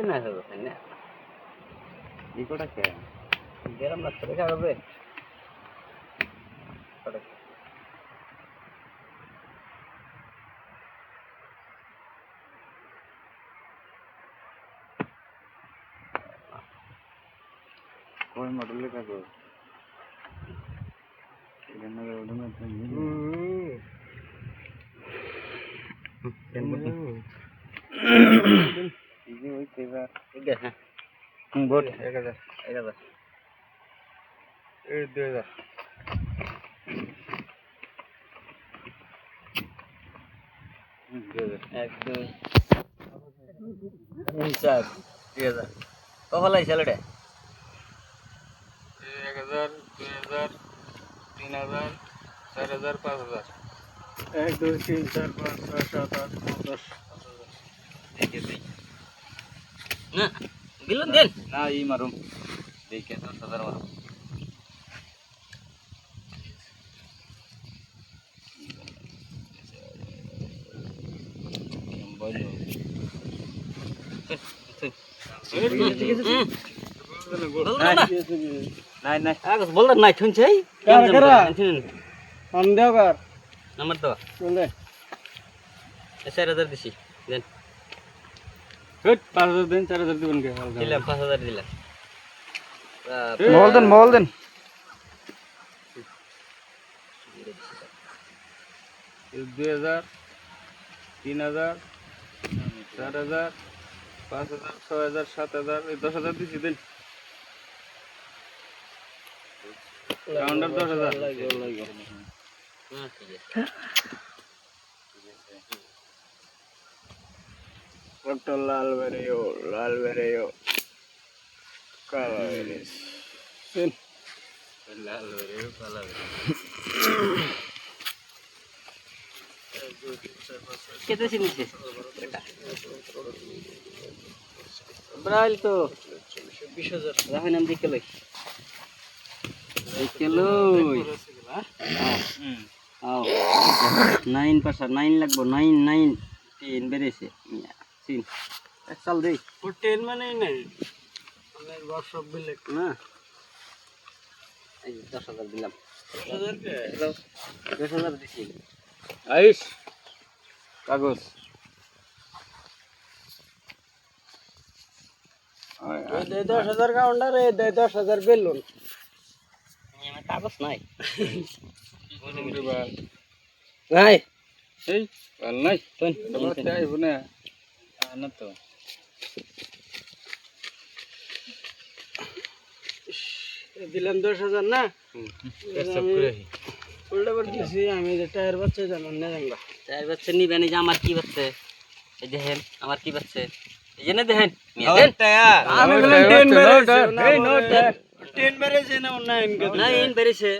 না হবে না ইকোটা কে গেরাম না করে খাবে কোন মডেলের কাগজ এখানে ওটা না এই যে ওই সেভার ঠিক আছে বোট 1000 এই 2000 1 2 3 4 3000 কখন লাইছে লেটে 1000 2000 3000 4000 5000 1 2 3 4 5 6 7 8 9 10 দেখে দেই না বিলন দেন না এই মারুম দেখে 10000 মারুম বলো নাই নাই আগস বল না শুনছে কার কারা সন্দেহ কর নাম্বার দাও বলে 4000 দিছি দেন হট 5000 দেন 4000 দিবেন কে দিলাম 5000 দিলাম মোল দেন 2000 3000 4000 5000 6000 7000 এই 10000 দিছি দেন কাউন্টার 10000 হ্যাঁ ঠিক আছে ডক্টর লাল বেরেও কালা বেরেস দেন লাল রে কালা কেতে চিনিছে ব্রাইল তো 20000 রাখেন নাম দেখে লই আও 9 পাশা 9 লাগবো 9 9 3 বেরেছে সিন এক সাল দেই 10 মানে নাই অনেক ওয়ার্কশপ বিল না এই 10000 দিলাম 10000 কে 10000 দিছি আইস কাগজ দে 10000 কাউন্টার এ দে 10000 বেলুন আমার কাগজ নাই নাই এই ভাল নাই তুই তোমার চাই বনে না তো দিলাম 10000 না সব করে উল্টা বলতেছি আমি যে টায়ার বাচ্চা জানেন না জানবা টায়ার বাচ্চা নিবেন এই যে আমার কি বাচ্চা এই দেখেন আমার কি বাচ্চা এই যে না দেখেন দেন টায়ার আমি বললাম 10 বেরেছে এই নো 10 বেরেছে না 9 বেরেছে